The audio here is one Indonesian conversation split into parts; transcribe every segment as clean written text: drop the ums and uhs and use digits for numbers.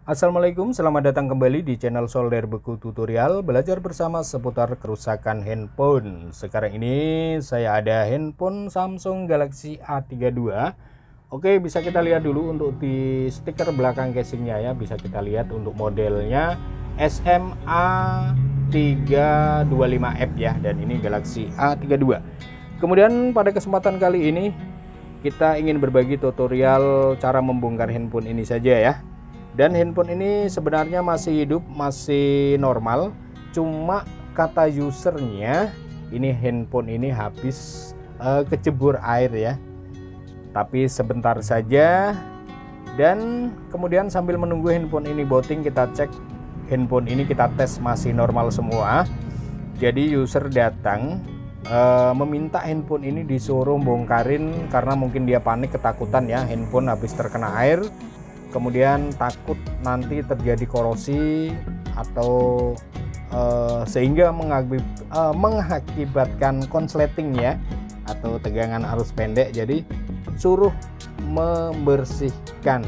Assalamualaikum, selamat datang kembali di channel Solder Beku Tutorial. Belajar bersama seputar kerusakan handphone. Sekarang ini saya ada handphone Samsung Galaxy A32. Oke, bisa kita lihat dulu untuk di stiker belakang casingnya ya. Bisa kita lihat untuk modelnya SMA325F ya. Dan ini Galaxy A32. Kemudian pada kesempatan kali ini kita ingin berbagi tutorial cara membongkar handphone ini saja ya. Dan handphone ini sebenarnya masih hidup, masih normal, cuma kata usernya ini handphone ini habis kecebur air ya. Tapi sebentar saja, dan kemudian sambil menunggu handphone ini booting, kita cek handphone ini, kita tes masih normal semua. Jadi user datang meminta handphone ini disuruh bongkarin karena mungkin dia panik, ketakutan ya, handphone habis terkena air. Kemudian takut nanti terjadi korosi atau sehingga mengakibatkan konsleting ya, atau tegangan arus pendek. Jadi suruh membersihkan,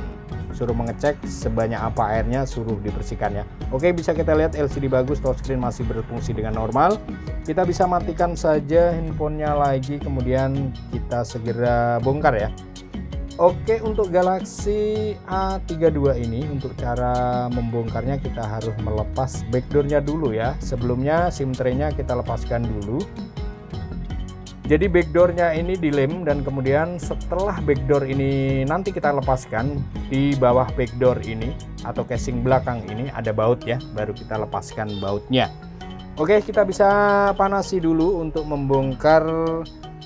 suruh mengecek sebanyak apa airnya, suruh dibersihkan ya. Oke, bisa kita lihat LCD bagus, touchscreen masih berfungsi dengan normal. Kita bisa matikan saja handphonenya lagi, kemudian kita segera bongkar ya. Oke, untuk Galaxy A32 ini, untuk cara membongkarnya kita harus melepas backdoornya dulu ya. Sebelumnya SIM tray-nya kita lepaskan dulu. Jadi backdoornya ini dilem, dan kemudian setelah backdoor ini nanti kita lepaskan, di bawah backdoor ini atau casing belakang ini ada baut ya, baru kita lepaskan bautnya. Oke, kita bisa panasi dulu untuk membongkar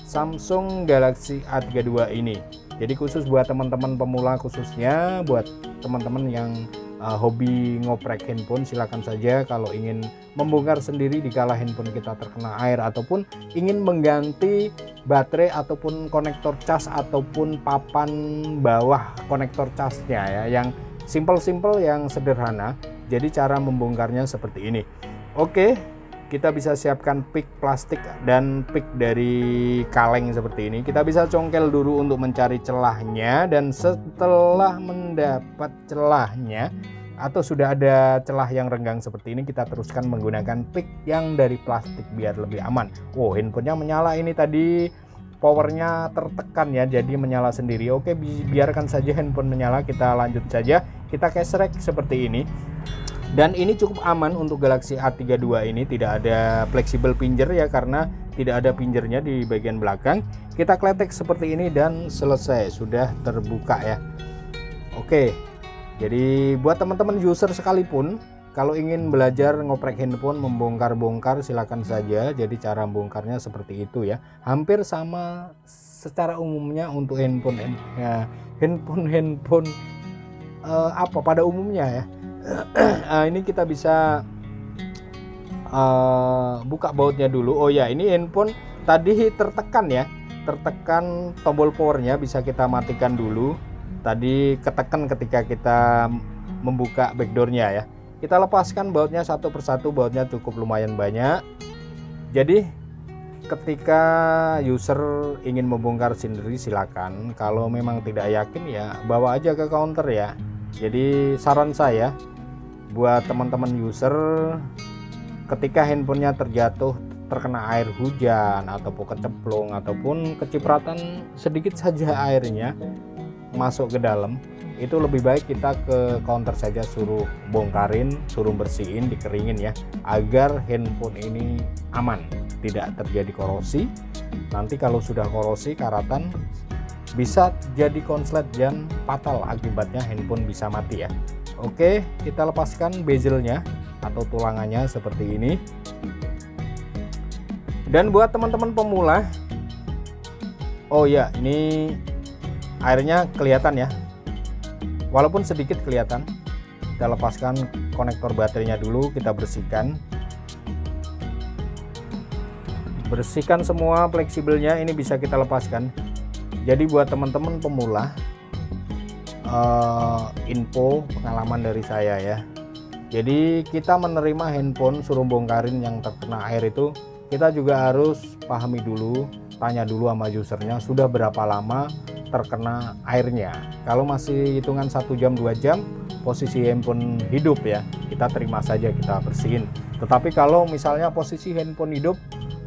Samsung Galaxy A32 ini. Jadi khusus buat teman-teman pemula, khususnya buat teman-teman yang hobi ngoprek handphone, silakan saja kalau ingin membongkar sendiri dikala handphone kita terkena air, ataupun ingin mengganti baterai ataupun konektor cas ataupun papan bawah konektor casnya ya, yang simple-simple, yang sederhana. Jadi cara membongkarnya seperti ini. Oke, kita bisa siapkan pick plastik dan pick dari kaleng seperti ini. Kita bisa congkel dulu untuk mencari celahnya, dan setelah mendapat celahnya atau sudah ada celah yang renggang seperti ini, kita teruskan menggunakan pick yang dari plastik biar lebih aman. Oh, handphonenya menyala ini tadi, powernya tertekan ya, jadi menyala sendiri. Oke, biarkan saja handphone menyala, kita lanjut saja. Kita gesrek seperti ini. Dan ini cukup aman untuk Galaxy A32 ini, tidak ada fleksibel pinjer ya, karena tidak ada pinjernya di bagian belakang. Kita kletek seperti ini dan selesai, sudah terbuka ya. Oke, jadi buat teman-teman user sekalipun, kalau ingin belajar ngoprek handphone, membongkar-bongkar, silakan saja. Jadi cara bongkarnya seperti itu ya, hampir sama secara umumnya untuk handphone ya, handphone apa pada umumnya ya. Ini kita bisa buka bautnya dulu. Oh ya, ini handphone tadi tertekan ya, tertekan tombol powernya, bisa kita matikan dulu. Tadi ketekan ketika kita membuka backdoornya ya. Kita lepaskan bautnya satu persatu, bautnya cukup lumayan banyak. Jadi ketika user ingin membongkar sendiri silakan, kalau memang tidak yakin ya bawa aja ke counter ya. Jadi saran saya buat teman-teman user, ketika handphonenya terjatuh, terkena air hujan ataupun kecemplung ataupun kecipratan sedikit saja airnya masuk ke dalam, itu lebih baik kita ke counter saja, suruh bongkarin, suruh bersihin, dikeringin ya, agar handphone ini aman, tidak terjadi korosi. Nanti kalau sudah korosi, karatan, bisa jadi konslet dan fatal, akibatnya handphone bisa mati ya. Oke, kita lepaskan bezelnya atau tulangannya seperti ini. Dan buat teman-teman pemula, oh ya, ini airnya kelihatan ya, walaupun sedikit kelihatan. Kita lepaskan konektor baterainya dulu, kita bersihkan semua fleksibelnya, ini bisa kita lepaskan. Jadi buat teman-teman pemula, info pengalaman dari saya ya. Jadi kita menerima handphone suruh bongkarin yang terkena air itu, kita juga harus pahami dulu tanya dulu sama usernya sudah berapa lama terkena airnya. Kalau masih hitungan 1 jam 2 jam posisi handphone hidup ya, kita terima saja, kita bersihin. Tetapi kalau misalnya posisi handphone hidup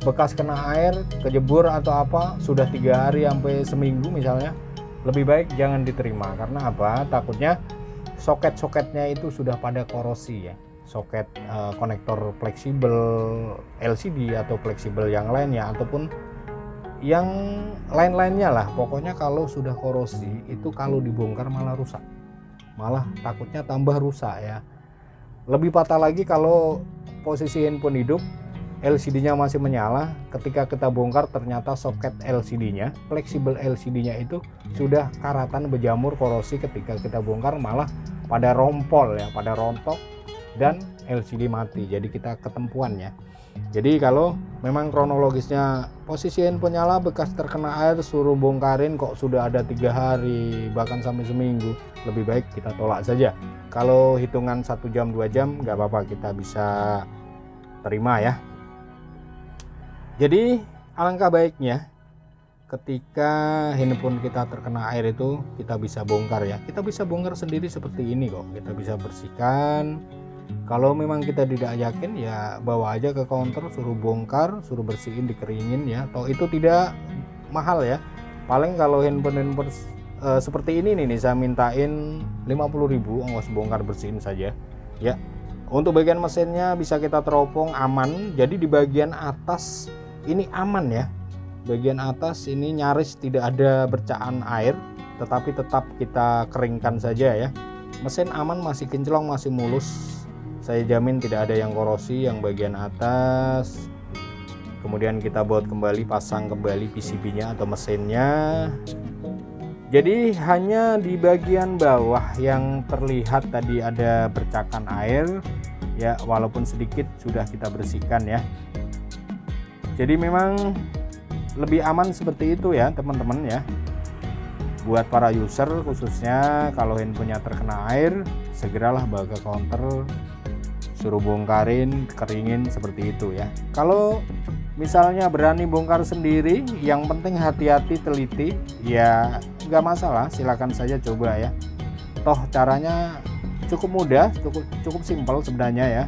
bekas kena air, kejebur atau apa sudah 3 hari sampai seminggu misalnya, lebih baik jangan diterima. Karena apa? Takutnya soket-soketnya itu sudah pada korosi ya, soket konektor fleksibel LCD atau fleksibel yang lainnya ataupun yang lain-lainnya lah. Pokoknya kalau sudah korosi itu kalau dibongkar malah rusak, malah takutnya tambah rusak ya. Lebih patah lagi kalau posisi handphone hidup LCD-nya masih menyala, ketika kita bongkar ternyata soket LCD-nya, fleksibel LCD-nya itu sudah karatan, berjamur, korosi. Ketika kita bongkar malah pada rompol ya, pada rontok dan LCD mati. Jadi kita ketempuannya. Jadi kalau memang kronologisnya posisi handphone nyala bekas terkena air suruh bongkarin kok sudah ada 3 hari bahkan sampai seminggu, lebih baik kita tolak saja. Kalau hitungan 1 jam 2 jam nggak apa-apa, kita bisa terima ya. Jadi alangkah baiknya ketika handphone kita terkena air itu kita bisa bongkar ya. Kita bisa bongkar sendiri seperti ini kok, kita bisa bersihkan. Kalau memang kita tidak yakin ya bawa aja ke counter, suruh bongkar, suruh bersihin, dikeringin ya. Toh itu tidak mahal ya. Paling kalau handphone seperti ini nih saya mintain 50.000 ongkos bongkar bersihin saja ya. Untuk bagian mesinnya bisa kita teropong aman. Jadi di bagian atas ini aman ya. Bagian atas ini nyaris tidak ada bercakan air, tetapi tetap kita keringkan saja ya. Mesin aman, masih kinclong, masih mulus. Saya jamin tidak ada yang korosi yang bagian atas. Kemudian kita buat kembali, pasang kembali PCB-nya atau mesinnya. Jadi hanya di bagian bawah yang terlihat tadi ada bercakan air ya, walaupun sedikit sudah kita bersihkan ya. Jadi memang lebih aman seperti itu ya teman-teman ya. Buat para user khususnya kalau handphonenya terkena air, segeralah bawa ke counter, suruh bongkarin, keringin seperti itu ya. Kalau misalnya berani bongkar sendiri, yang penting hati-hati, teliti ya, nggak masalah, silakan saja coba ya. Toh caranya cukup mudah, cukup simpel sebenarnya ya.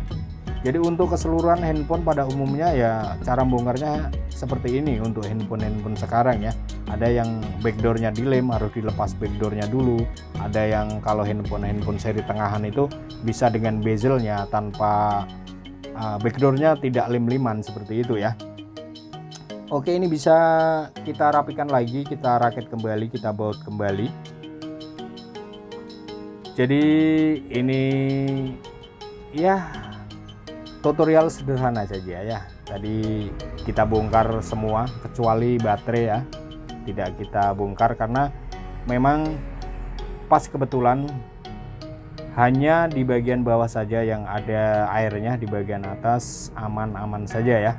Jadi untuk keseluruhan handphone pada umumnya ya cara bongkarnya seperti ini untuk handphone sekarang ya. Ada yang backdoornya dilem, harus dilepas backdoornya dulu. Ada yang kalau handphone seri tengahan itu bisa dengan bezelnya tanpa backdoornya tidak lem-liman seperti itu ya. Oke, ini bisa kita rapikan lagi, kita rakit kembali, kita baut kembali. Jadi ini ya tutorial sederhana saja ya. Tadi kita bongkar semua kecuali baterai ya, tidak kita bongkar karena memang pas kebetulan hanya di bagian bawah saja yang ada airnya, di bagian atas aman-aman saja ya.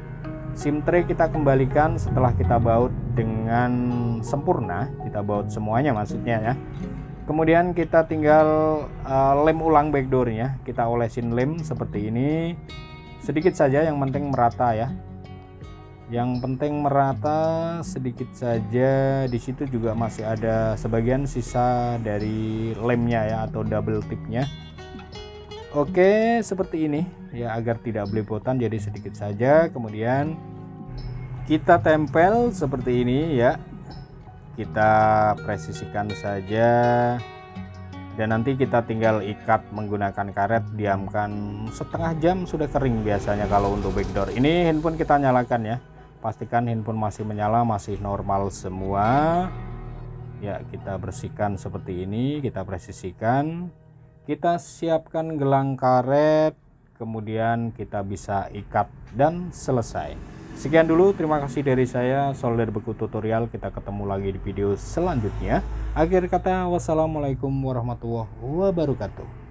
SIM tray kita kembalikan setelah kita baut dengan sempurna, kita baut semuanya maksudnya ya. Kemudian kita tinggal lem ulang backdoornya, kita olesin lem seperti ini. Sedikit saja, yang penting merata ya. Yang penting merata sedikit saja. Di situ juga masih ada sebagian sisa dari lemnya ya atau double tipnya. Oke, seperti ini ya, agar tidak belepotan jadi sedikit saja. Kemudian kita tempel seperti ini ya. Kita presisikan saja. Dan nanti kita tinggal ikat menggunakan karet, diamkan setengah jam sudah kering biasanya kalau untuk backdoor. Ini handphone kita nyalakan ya, pastikan handphone masih menyala, masih normal semua ya. Kita bersihkan seperti ini, kita presisikan, kita siapkan gelang karet, kemudian kita bisa ikat dan selesai. Sekian dulu, terima kasih dari saya, Solder Beku Tutorial. Kita ketemu lagi di video selanjutnya. Akhir kata, wassalamualaikum warahmatullahi wabarakatuh.